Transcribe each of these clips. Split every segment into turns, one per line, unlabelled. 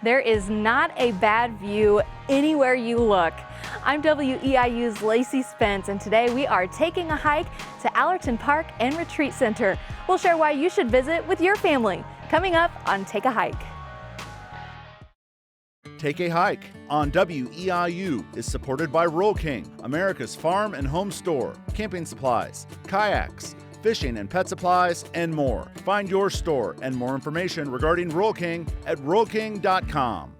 There is not a bad view anywhere you look. I'm WEIU's Lacey Spence, and today we are taking a hike to Allerton Park and Retreat Center. We'll share why you should visit with your family. Coming up on Take a Hike.
Take a Hike on WEIU is supported by Roll King, America's farm and home store, camping supplies, kayaks, fishing and pet supplies, and more. Find your store and more information regarding Roll King at rollking.com.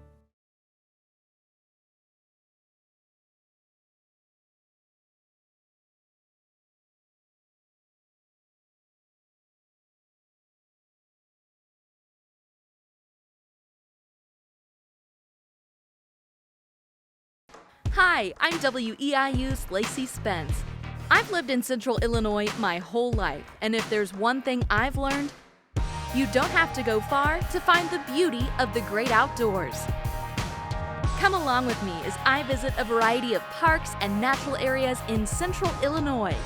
Hi, I'm WEIU's Lacey Spence. I've lived in Central Illinois my whole life, and if there's one thing I've learned, you don't have to go far to find the beauty of the great outdoors. Come along with me as I visit a variety of parks and natural areas in Central Illinois,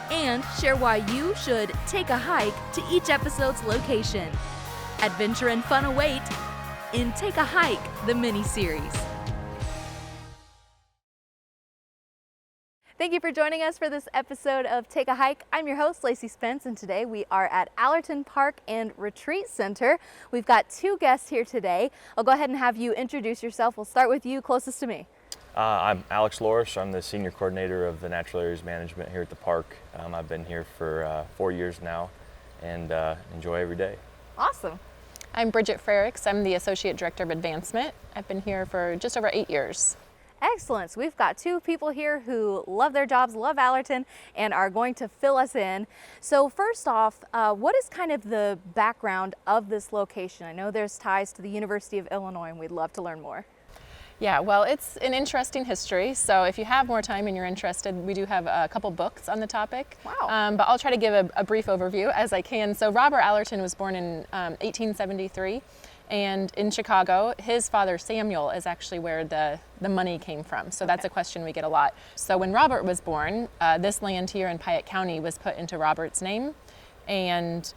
and share why you should take a hike to each episode's location. Adventure and fun await in Take a Hike, the mini-series. Thank you for joining us for this episode of Take a Hike. I'm your host, Lacey Spence, and today we are at Allerton Park and Retreat Center. We've got two guests here today. I'll go ahead and have you introduce yourself. We'll start with you closest to me.
I'm Alex Loris. I'm the Senior Coordinator of the Natural Areas Management here at the park. I've been here for 4 years now and enjoy every day.
Awesome.
I'm Bridget Frericks. I'm the Associate Director of Advancement. I've been here for just over 8 years.
Excellent. So we've got two people here who love their jobs, love Allerton, and are going to fill us in. So first off, what is kind of the background of this location? I know there's ties to the University of Illinois, and we'd love to learn more.
Yeah, well, it's an interesting history. So if you have more time and you're interested, we do have a couple books on the topic.
Wow.
But I'll try to give a brief overview as I can. So Robert Allerton was born in 1873. And in Chicago, his father Samuel is actually where the money came from. So that's a question we get a lot. So when Robert was born, this land here in Piatt County was put into Robert's name. And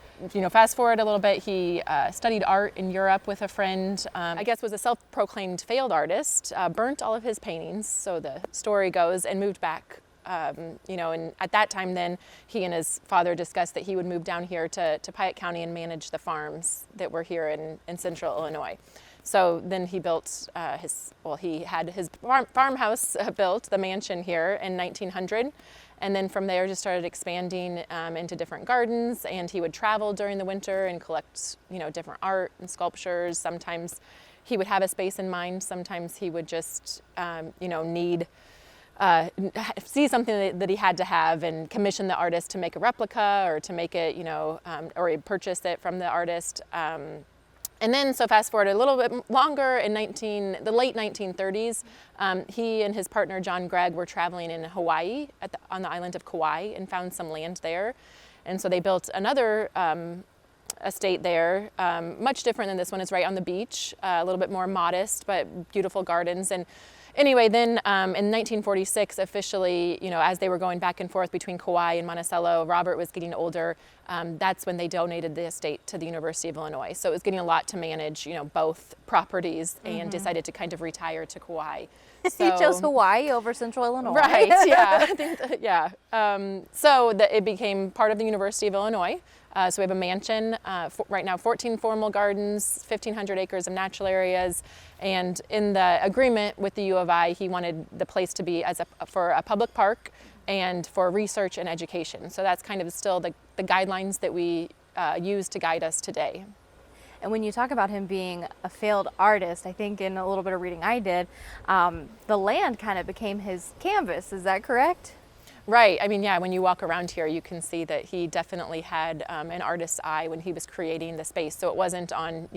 fast forward a little bit, he studied art in Europe with a friend. I guess was a self-proclaimed failed artist, burnt all of his paintings, so the story goes, and moved back. And at that time then, he and his father discussed that he would move down here to Piatt County and manage the farms that were here in Central Illinois. So then he built he had his farmhouse built, the mansion here in 1900. And then from there just started expanding into different gardens, and he would travel during the winter and collect, different art and sculptures. Sometimes he would have a space in mind. Sometimes he would just, need see something that he had to have and commission the artist to make a replica or to make it, or he'd purchase it from the artist. And then, so fast forward a little bit longer, in the late 1930s, he and his partner John Gregg were traveling in Hawaii on the island of Kauai and found some land there. And so they built another estate there, much different than this one. It's right on the beach, a little bit more modest, but beautiful gardens. And anyway, then in 1946, officially, as they were going back and forth between Kauai and Monticello, Robert was getting older. That's when they donated the estate to the University of Illinois. So it was getting a lot to manage, both propities, and decided to kind of retire to Kauai. So,
You chose Hawaii over Central Illinois.
Right, yeah. So it became part of the University of Illinois. So we have a mansion, right now 14 formal gardens, 1,500 acres of natural areas, and in the agreement with the U of I, he wanted the place to be for a public park and for research and education. So that's kind of still the guidelines that we use to guide us today.
And when you talk about him being a failed artist, I think in a little bit of reading I did, the land kind of became his canvas. Is that correct?
Right. I mean, yeah, when you walk around here, you can see that he definitely had an artist's eye when he was creating the space. So it wasn't on,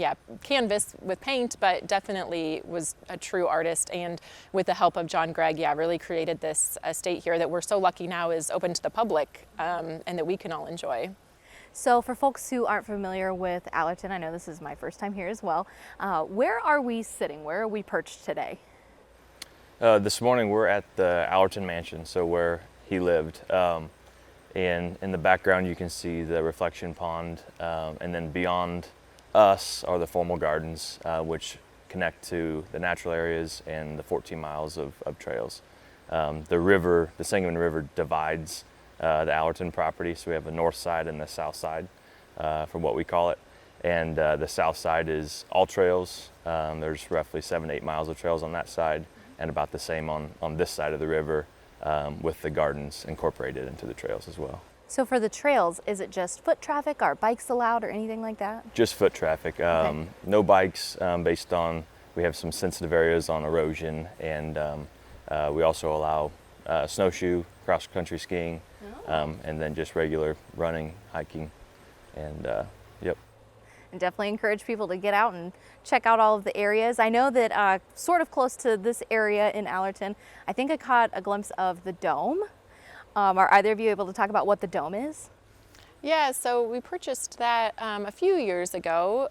canvas with paint, but definitely was a true artist. And with the help of John Gregg, really created this estate here that we're so lucky now is open to the public and that we can all enjoy.
So for folks who aren't familiar with Allerton, I know this is my first time here as well, where are we sitting? Where are we perched today?
This morning we're at the Allerton Mansion, so where he lived. And in the background you can see the reflection pond, and then beyond us are the formal gardens, which connect to the natural areas and the 14 miles of trails. The Sangamon River divides the Allerton property, so we have a north side and the south side, from what we call it. And the south side is all trails. There's roughly 7 to 8 miles of trails on that side, and about the same on this side of the river, with the gardens incorporated into the trails as well.
So for the trails, is it just foot traffic? Are bikes allowed or anything like that?
Just foot traffic.
Okay.
No bikes, based on, we have some sensitive areas on erosion, and we also allow snowshoe, cross-country skiing, and then just regular running, hiking, and yep.
And definitely encourage people to get out and check out all of the areas. I know that sort of close to this area in Allerton, I think I caught a glimpse of the dome. Are either of you able to talk about what the dome is?
Yeah, so we purchased that a few years ago,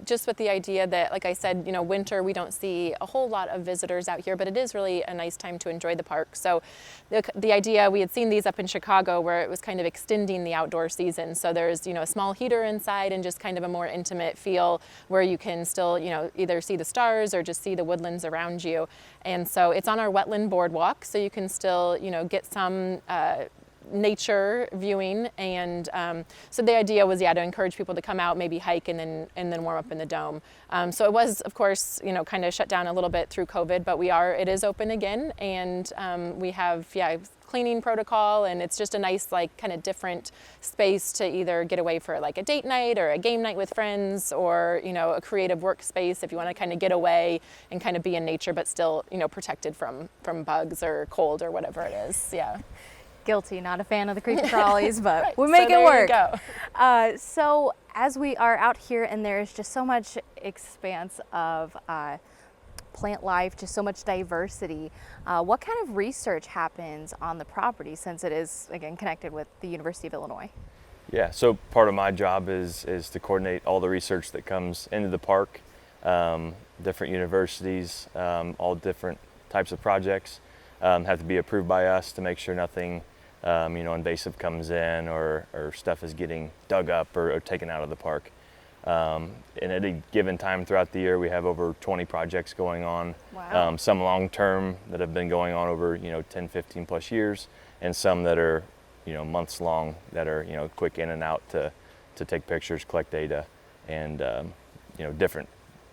just with the idea that, like I said, winter we don't see a whole lot of visitors out here, but it is really a nice time to enjoy the park. So the idea, we had seen these up in Chicago where it was kind of extending the outdoor season. So there's, a small heater inside and just kind of a more intimate feel where you can still, either see the stars or just see the woodlands around you. And so it's on our wetland boardwalk, so you can still, get some nature viewing, and so the idea was to encourage people to come out, maybe hike, and then warm up in the dome. So it was, of course, kind of shut down a little bit through COVID, but it is open again, and we have cleaning protocol, and it's just a nice kind of different space to either get away for a date night or a game night with friends, or a creative workspace if you want to kind of get away and kind of be in nature but still protected from bugs or cold or whatever it is. Yeah.
Guilty, not a fan of the creepy crawlies, but
Right,
we make
so
it work.
there you go.
So as we are out here, and there's just so much expanse of plant life, just so much diversity, what kind of research happens on the property, since it is, again, connected with the University of Illinois?
Yeah, so part of my job is to coordinate all the research that comes into the park, different universities, all different types of projects have to be approved by us to make sure nothing invasive comes in, or stuff is getting dug up or taken out of the park. And at a given time throughout the year, we have over 20 projects going on.
Wow.
Some long-term that have been going on over 10, 15 plus years, and some that are months long, that are quick in and out to take pictures, collect data, and different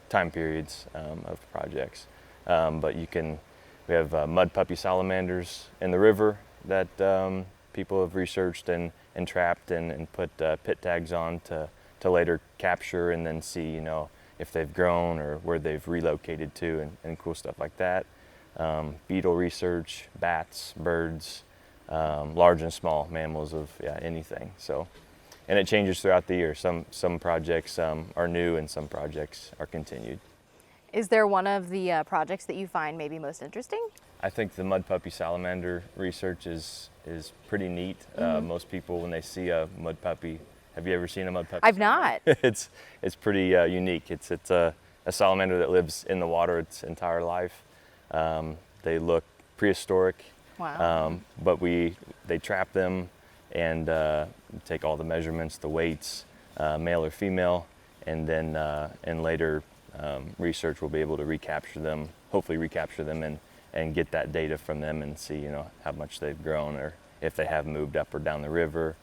time periods of projects. But we have mud puppy salamanders in the river that people have researched and trapped and put pit tags on to later capture and then see, if they've grown or where they've relocated to, and cool stuff like that. Beetle research, bats, birds, large and small mammals of anything. So, and it changes throughout the year. Some projects are new and some projects are continued.
Is there one of the projects that you find maybe most interesting?
I think the mud puppy salamander research is pretty neat. Most people, when they see a mud puppy, have you ever seen a mud puppy?
I've not.
It's pretty unique. It's a salamander that lives in the water its entire life. They look prehistoric.
Wow.
But they trap them and take all the measurements, the weights, male or female, and then in later research we'll be able to hopefully recapture them and get that data from them and see how much they've grown, or if they have moved up or down the river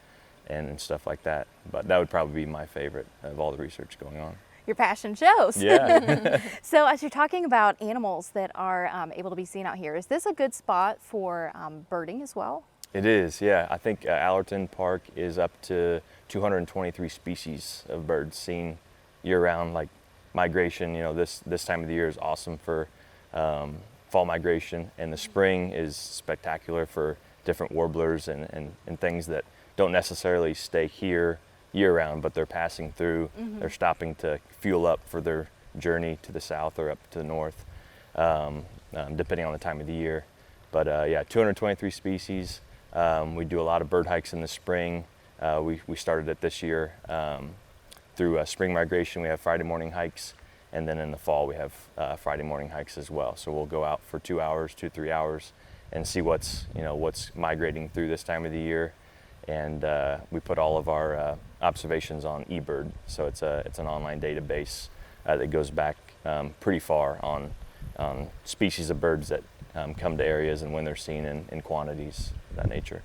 and stuff like that. But that would probably be my favorite of all the research going on.
Your passion shows.
Yeah.
So as you're talking about animals that are able to be seen out here, is this a good spot for birding as well?
It is, yeah. I think Allerton Park is up to 223 species of birds seen year-round. Like migration, this time of the year is awesome for fall migration, and the spring is spectacular for different warblers and things that don't necessarily stay here year-round, but they're passing through. They're stopping to fuel up for their journey to the south or up to the north, depending on the time of the year. But 223 species. We do a lot of bird hikes in the spring. We started it this year through spring migration. We have Friday morning hikes, and then in the fall we have Friday morning hikes as well. So we'll go out for 2 hours, 2-3 hours, and see what's migrating through this time of the year. And we put all of our observations on eBird. So it's an online database that goes back pretty far on species of birds that come to areas and when they're seen in quantities of that nature.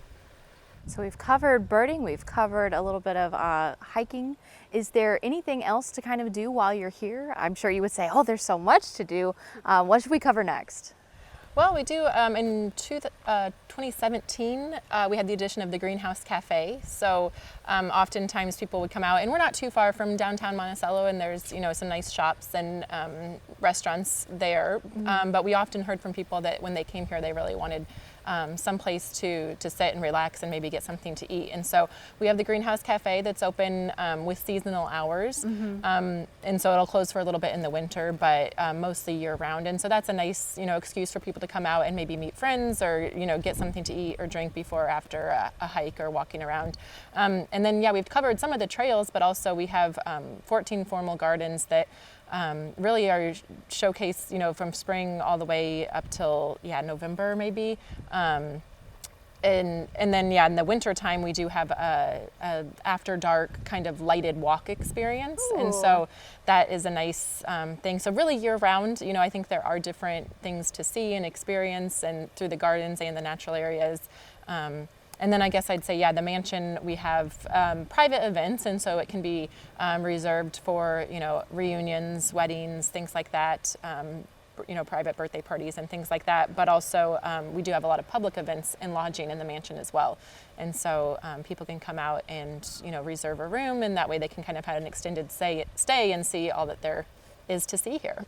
So we've covered birding, we've covered a little bit of hiking. Is there anything else to kind of do while you're here? I'm sure you would say, oh, there's so much to do. What should we cover next?
Well, we do, in 2017, we had the addition of the Greenhouse Cafe. So oftentimes people would come out, and we're not too far from downtown Monticello, and there's, some nice shops and restaurants there. But we often heard from people that when they came here, they really wanted some place to sit and relax and maybe get something to eat. And so we have the Greenhouse Cafe that's open with seasonal hours. And so it'll close for a little bit in the winter, but mostly year round. And so that's a nice, excuse for people to come out and maybe meet friends or, get something to eat or drink before or after a hike or walking around. And then, we've covered some of the trails, but also we have 14 formal gardens that really are showcase, from spring all the way up till November maybe. And then in the winter time we do have a after dark kind of lighted walk experience. Ooh. And so that is a nice thing. So really year round, I think there are different things to see and experience and through the gardens and the natural areas. And then I guess I'd say, the mansion, we have private events, and so it can be reserved for, reunions, weddings, things like that, private birthday parties and things like that. But also we do have a lot of public events and lodging in the mansion as well. And so people can come out and, reserve a room, and that way they can kind of have an extended stay and see all that there is to see here.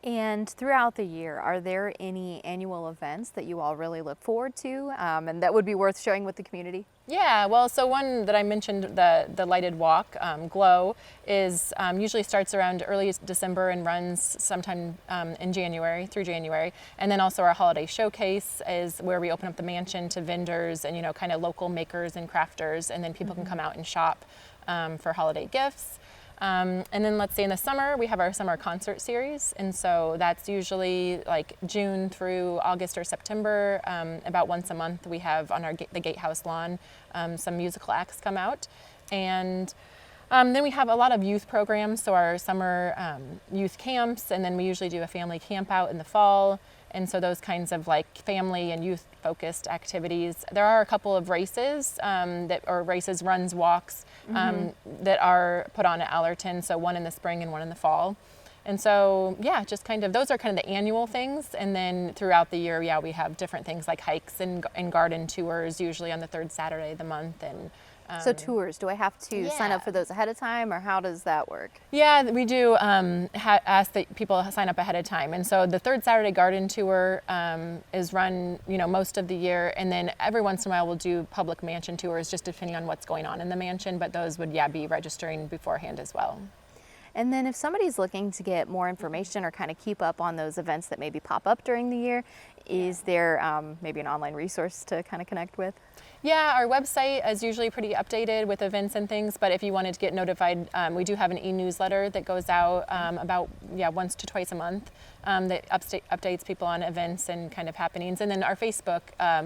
And throughout the year, are there any annual events that you all really look forward to and that would be worth sharing with the community? Yeah,
well, so one that I mentioned, the lighted walk, Glow, is usually starts around early December and runs sometime in January, through January. And then also our holiday showcase is where we open up the mansion to vendors and, kind of local makers and crafters, and then people can come out and shop for holiday gifts. And then let's say in the summer, we have our summer concert series. And so that's usually like June through August or September. About once a month, we have on the Gatehouse lawn, some musical acts come out. And then we have a lot of youth programs. So our summer youth camps, and then we usually do a family camp out in the fall. And so those kinds of like family and youth focused activities. There are a couple of races runs, walks that are put on at Allerton. So one in the spring and one in the fall. And so, just kind of, those are kind of the annual things. And then throughout the year, we have different things like hikes and garden tours, usually on the third Saturday of the month. And
so tours, do I have to sign up for those ahead of time, or how does that work?
Yeah, we do ask that people sign up ahead of time. And so the third Saturday garden tour is run, most of the year. And then every once in a while we'll do public mansion tours, just depending on what's going on in the mansion. But those would, be registering beforehand as well.
And then if somebody's looking to get more information or kind of keep up on those events that maybe pop up during the year, is there maybe an online resource to kind of connect with?
Yeah, our website is usually pretty updated with events and things, but if you wanted to get notified, we do have an e-newsletter that goes out about once to twice a month that updates people on events and kind of happenings. And then our Facebook,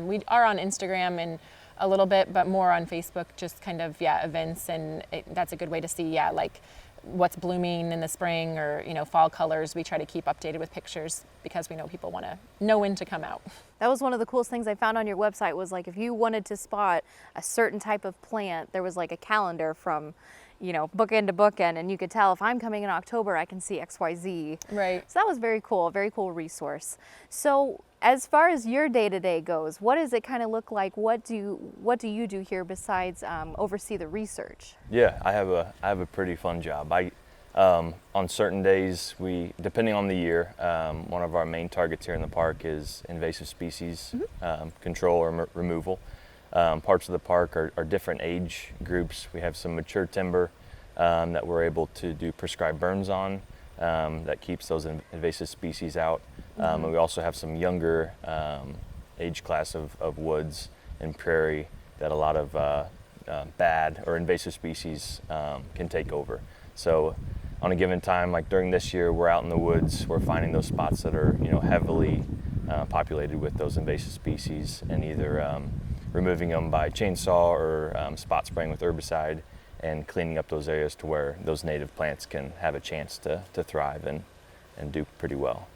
we are on Instagram and a little bit, but more on Facebook, just kind of, events, and that's a good way to see, like what's blooming in the spring or, fall colors. We try to keep updated with pictures because we know people want to know when to come out.
That was one of the coolest things I found on your website, was like if you wanted to spot a certain type of plant, there was like a calendar from, bookend to bookend, and you could tell if I'm coming in October, I can see XYZ.
Right.
So that was very cool resource. So as far as your day-to-day goes, what does it kind of look like? What do you do here besides oversee the research?
Yeah, I have a pretty fun job. On certain days, depending on the year, one of our main targets here in the park is invasive species control or removal. Parts of the park are different age groups. We have some mature timber that we're able to do prescribed burns on that keeps those invasive species out. And we also have some younger age class of woods and prairie that a lot of bad or invasive species can take over. So on a given time, like during this year, we're out in the woods, we're finding those spots that are heavily populated with those invasive species, and either removing them by chainsaw or spot spraying with herbicide and cleaning up those areas to where those native plants can have a chance to thrive and do pretty well.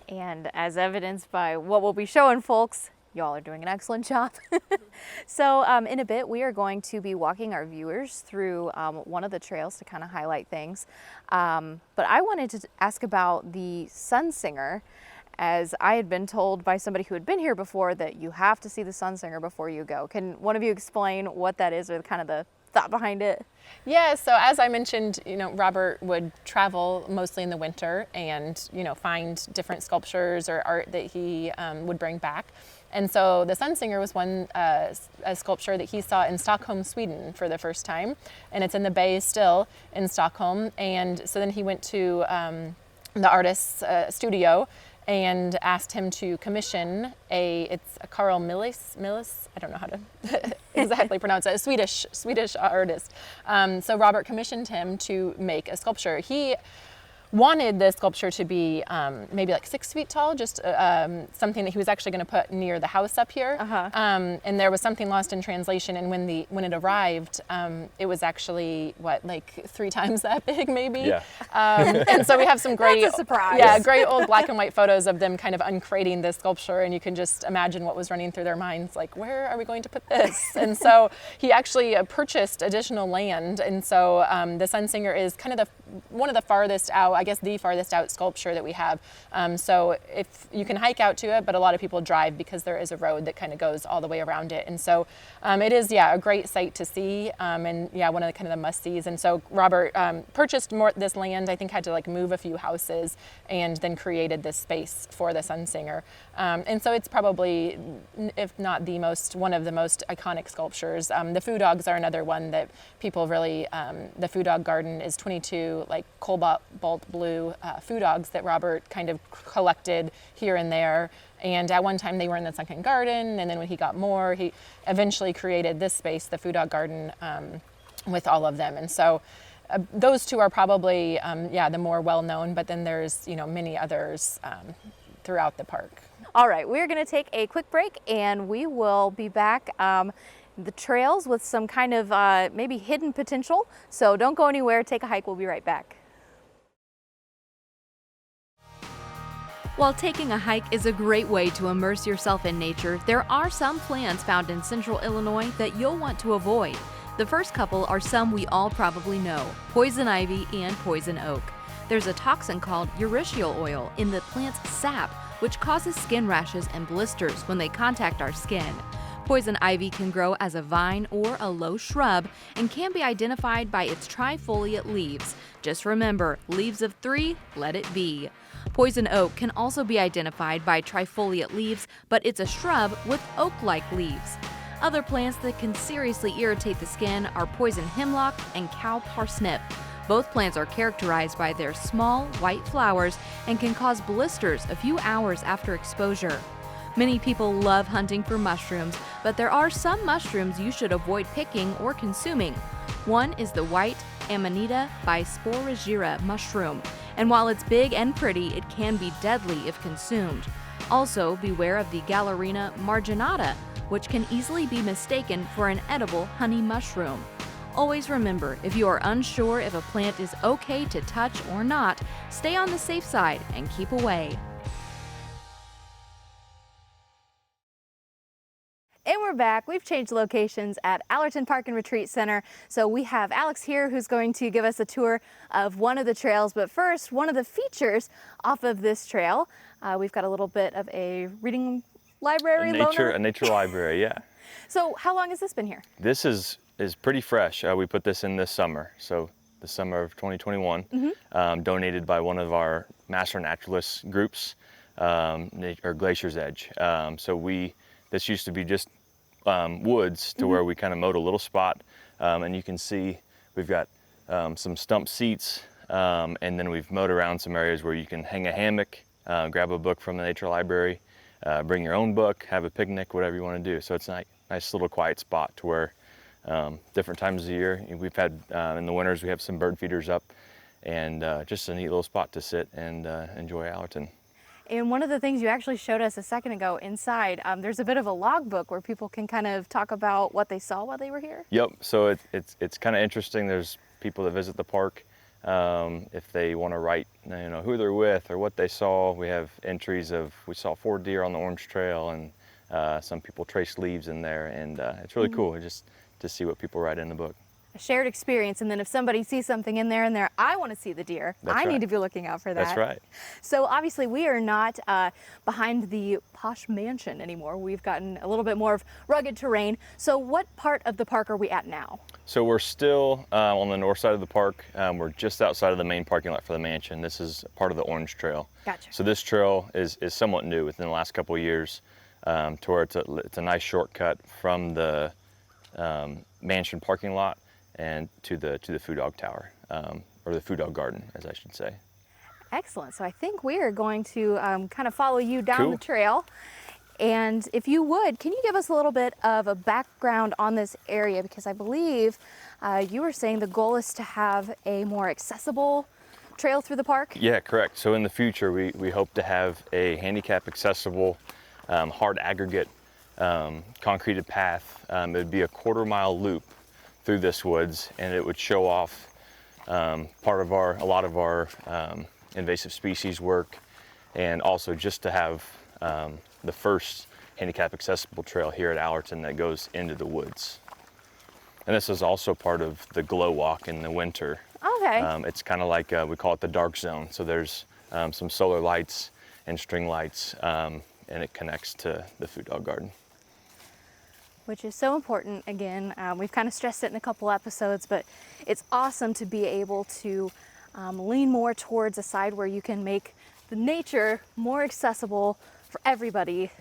And as evidenced by what we'll be showing folks, y'all are doing an excellent job. So in a bit, we are going to be walking our viewers through one of the trails to kind of highlight things. But I wanted to ask about the Sunsinger, as I had been told by somebody who had been here before that you have to see the Sunsinger before you go. Can one of you explain what that is, or kind of the thought behind it?
Yeah, so as I mentioned, Robert would travel mostly in the winter and, find different sculptures or art that he would bring back. And so the Sunsinger was one a sculpture that he saw in Stockholm, Sweden for the first time. And it's in the bay still in Stockholm. And so then he went to the artist's studio and asked him to commission it's a Carl Millis, I don't know how to exactly pronounce it, a Swedish artist. So Robert commissioned him to make a sculpture. He wanted the sculpture to be maybe like 6 feet tall, just something that he was actually going to put near the house up here. And there was something lost in translation, and when it arrived, it was actually like 3 times that big, maybe.
Yeah.
And so we have some great,
That's a surprise.
Yeah, great old black and white photos of them kind of uncrating this sculpture, and you can just imagine what was running through their minds, like, where are we going to put this? And so he actually purchased additional land, and so the Sunsinger is kind of one of the farthest out, I guess the farthest out sculpture that we have. So if you can hike out to it, but a lot of people drive because there is a road that kind of goes all the way around it. And so it is, a great sight to see, and one of the kind of the must-sees. And so Robert purchased this land, I think had to like move a few houses, and then created this space for the Sunsinger. And so it's probably, if not one of the most iconic sculptures. The Foo Dogs are another one that people really, the Foo Dog Garden is 22 like cobalt blue Foo Dogs that Robert kind of collected here and there. And at one time they were in the sunken garden, and then when he got more, he eventually created this space, the Foo Dog Garden, with all of them. And so those two are probably, the more well-known, but then there's, many others throughout the park.
All right, we're going to take a quick break, and we will be back the trails with some kind of maybe hidden potential. So don't go anywhere, take a hike, we'll be right back.
While taking a hike is a great way to immerse yourself in nature, there are some plants found in central Illinois that you'll want to avoid. The first couple are some we all probably know: poison ivy and poison oak. There's a toxin called urushiol oil in the plant's sap, which causes skin rashes and blisters when they contact our skin. Poison ivy can grow as a vine or a low shrub and can be identified by its trifoliate leaves. Just remember, leaves of 3, let it be. Poison oak can also be identified by trifoliate leaves, but it's a shrub with oak-like leaves. Other plants that can seriously irritate the skin are poison hemlock and cow parsnip. Both plants are characterized by their small, white flowers and can cause blisters a few hours after exposure. Many people love hunting for mushrooms, but there are some mushrooms you should avoid picking or consuming. One is the white Amanita bisporogira mushroom, and while it's big and pretty, it can be deadly if consumed. Also, beware of the Galerina marginata, which can easily be mistaken for an edible honey mushroom. Always remember, if you are unsure if a plant is okay to touch or not, stay on the safe side and keep away.
And we're back. We've changed locations at Allerton Park and Retreat Center. So we have Alex here who's going to give us a tour of one of the trails. But first, one of the features off of this trail, we've got a little bit of a reading library.
A nature library, yeah.
So how long has this been here?
This is pretty fresh. We put this in this summer, so the summer of 2021, donated by one of our master naturalist groups, or Glacier's Edge. This used to be just woods to where we kind of mowed a little spot, and you can see we've got some stump seats, and then we've mowed around some areas where you can hang a hammock, grab a book from the nature library, bring your own book, have a picnic, whatever you want to do. So it's a nice little quiet spot to where different times of the year, we've had in the winters we have some bird feeders up, and just a neat little spot to sit and enjoy Allerton.
And one of the things you actually showed us a second ago inside, there's a bit of a logbook where people can kind of talk about what they saw while they were here.
Yep, so it's kind of interesting. There's people that visit the park If they want to write, who they're with or what they saw, we have entries of, we saw 4 deer on the Orange Trail, and some people trace leaves in there, and it's really cool just to see what people write in the book.
A shared experience, and then if somebody sees something in there, I want to see the deer.
That's
I
right.
need to be looking out for that.
That's right.
So obviously we are not behind the posh mansion anymore. We've gotten a little bit more of rugged terrain. So what part of the park are we at now?
So we're still on the north side of the park. We're just outside of the main parking lot for the mansion. This is part of the Orange Trail.
Gotcha.
So this trail is somewhat new within the last couple of years, to where it's a nice shortcut from the mansion parking lot and to the Food Dog Tower, or the Food Dog Garden, as I should say.
Excellent. So I think we are going to kind of follow you down
Cool.
the trail. And if you would, can you give us a little bit of a background on this area? Because I believe you were saying the goal is to have a more accessible trail through the park?
Yeah, correct. So in the future, we hope to have a handicap accessible, hard aggregate, concreted path. It would be a 1/4-mile loop through this woods, and it would show off a lot of our invasive species work, and also just to have the first handicap accessible trail here at Allerton that goes into the woods. And this is also part of the glow walk in the winter.
Okay.
It's kind of like, we call it the dark zone. So there's some solar lights and string lights, and it connects to the Food Dog Garden.
Which is so important. Again, we've kind of stressed it in a couple episodes, but it's awesome to be able to lean more towards a side where you can make the nature more accessible for everybody.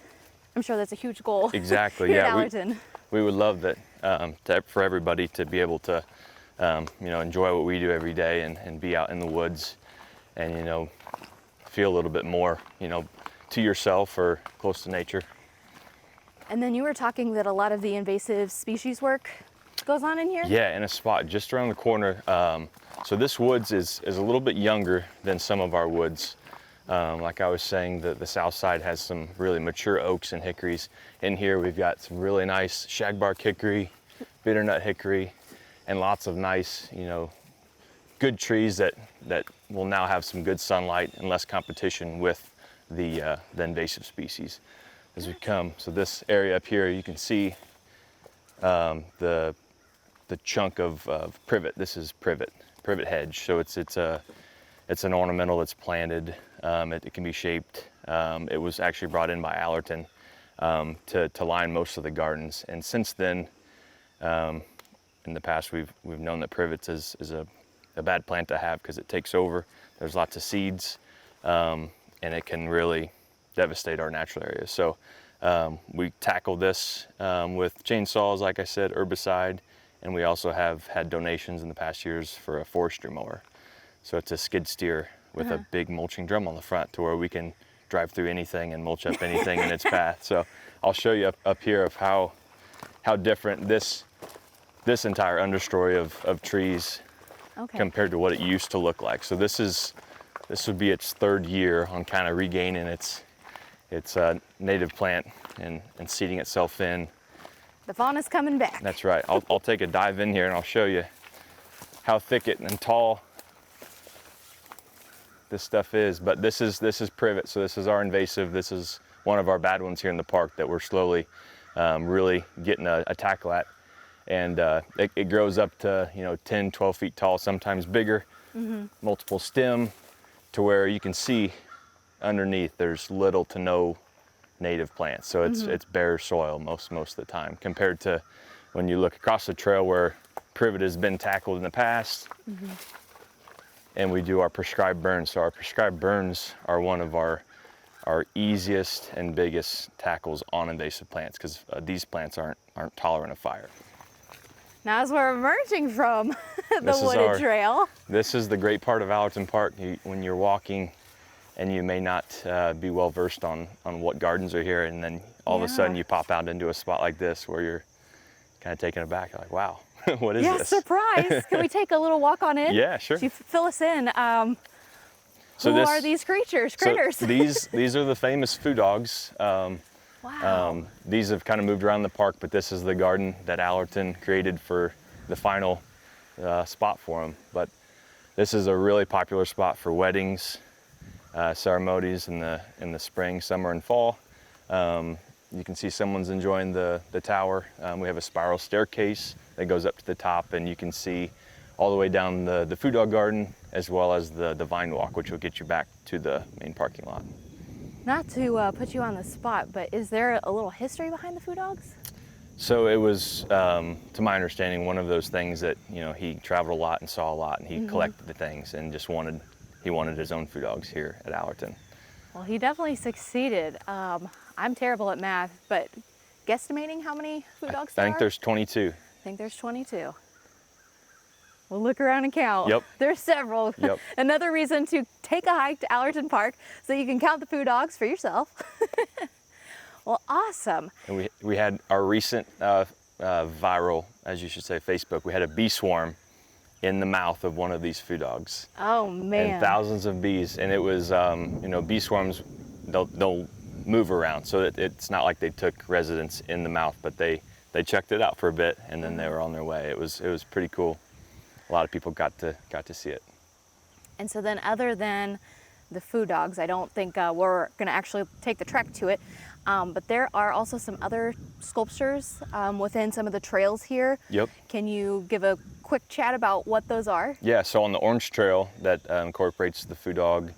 I'm sure that's a huge goal.
Exactly.
here at
Yeah.
Allerton.
We would love that for everybody to be able to, enjoy what we do every day and be out in the woods and, feel a little bit more, to yourself or close to nature.
And then you were talking that a lot of the invasive species work goes on in here?
Yeah, in a spot just around the corner. So this woods is a little bit younger than some of our woods. Like I was saying, the south side has some really mature oaks and hickories. In here we've got some really nice shagbark hickory, bitternut hickory, and lots of nice, good trees that will now have some good sunlight and less competition with the invasive species as we come. So this area up here, you can see the chunk of privet. This is privet hedge. So it's an ornamental that's planted. It can be shaped. It was actually brought in by Allerton to line most of the gardens. And since then, in the past, we've known that privets is a bad plant to have because it takes over. There's lots of seeds, and it can really devastate our natural areas. So we tackle this with chainsaws, like I said, herbicide, and we also have had donations in the past years for a forestry mower. So it's a skid steer with a big mulching drum on the front to where we can drive through anything and mulch up anything in its path. So I'll show you up here of how different this entire understory of trees compared to what it used to look like. So this would be its 3rd year on kind of regaining its native plant and seeding itself in.
The fauna's coming back.
That's right. I'll take a dive in here and I'll show you how thick and tall this stuff is. But this is privet, so this is our invasive. This is one of our bad ones here in the park that we're slowly really getting a tackle at. And it grows up to 10, 12 feet tall, sometimes bigger, multiple stem, to where you can see underneath there's little to no native plants. So it's bare soil most of the time, compared to when you look across the trail where privet has been tackled in the past. And we do our prescribed burns. So our prescribed burns are one of our easiest and biggest tackles on invasive plants, because these plants aren't tolerant of fire.
Now, as we're emerging from the wooded trail.
This is the great part of Allerton Park. When you're walking and you may not be well versed on what gardens are here, and then all of a sudden you pop out into a spot like this where you're kind of taken aback. You're like, wow, what is this?
Surprise! Can we take a little walk on in?
Yeah, sure.
You fill us in. Who are these critters?
So these are the famous food dogs.
Wow.
These have kind of moved around the park, but this is the garden that Allerton created for the final spot for them. But This is a really popular spot for weddings, ceremonies in the spring, summer, and fall. You can see someone's enjoying the tower. We have a spiral staircase that goes up to the top, and you can see all the way down the food dog garden, as well as the vine walk, which will get you back to the main parking lot.
Not to put you on the spot, but is there a little history behind the food dogs?
So it was, to my understanding, one of those things that, he traveled a lot and saw a lot, and he collected the things and just wanted his own food dogs here at Allerton.
Well, he definitely succeeded. I'm terrible at math, but guesstimating how many food dogs there are?
I think there's 22.
I think there's 22. We'll look around and count.
Yep.
There's several.
Yep.
Another reason to take a hike to Allerton Park so you can count the food dogs for yourself. Well, awesome.
And we had our recent viral, as you should say, Facebook. We had a bee swarm in the mouth of one of these food dogs.
Oh man.
And thousands of bees. And it was, bee swarms, they'll move around. So it's not like they took residence in the mouth, but they checked it out for a bit and then they were on their way. It was pretty cool. A lot of people got to see it.
And so then other than the food dogs, I don't think we're gonna actually take the trek to it, but there are also some other sculptures within some of the trails here.
Yep.
Can you give a quick chat about what those are?
Yeah, so on the Orange Trail that incorporates the food dog,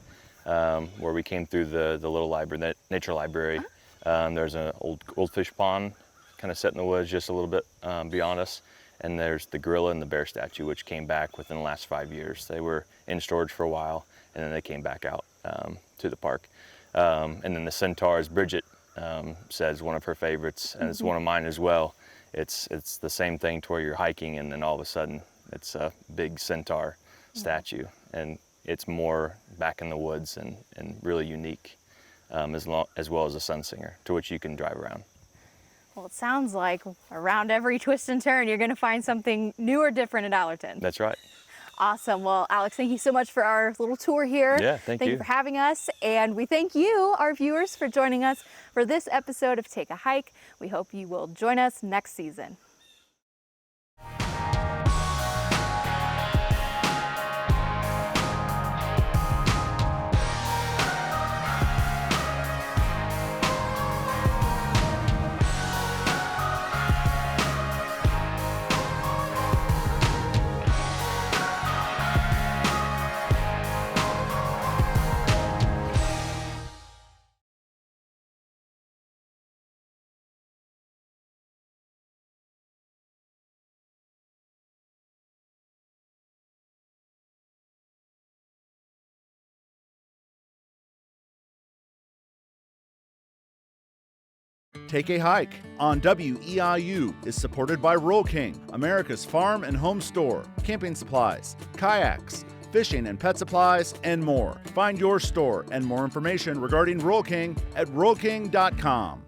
where we came through the little library, the nature library, there's an old fish pond kind of set in the woods just a little bit beyond us. And there's the gorilla and the bear statue, which came back within the last 5 years. They were in storage for a while, and then they came back out to the park. And then the centaur, as Bridget says, one of her favorites, and it's one of mine as well. It's the same thing to where you're hiking, and then all of a sudden, it's a big centaur statue. And it's more back in the woods and really unique, as well as a sun singer, to which you can drive around.
Well, it sounds like around every twist and turn, you're gonna find something new or different at Allerton.
That's right.
Awesome. Well, Alex, thank you so much for our little tour here.
Yeah, thank you.
Thank you for having us. And we thank you, our viewers, for joining us for this episode of Take a Hike. We hope you will join us next season.
Take a Hike on WEIU is supported by Roll King, America's farm and home store, camping supplies, kayaks, fishing and pet supplies, and more. Find your store and more information regarding Roll King at rollking.com.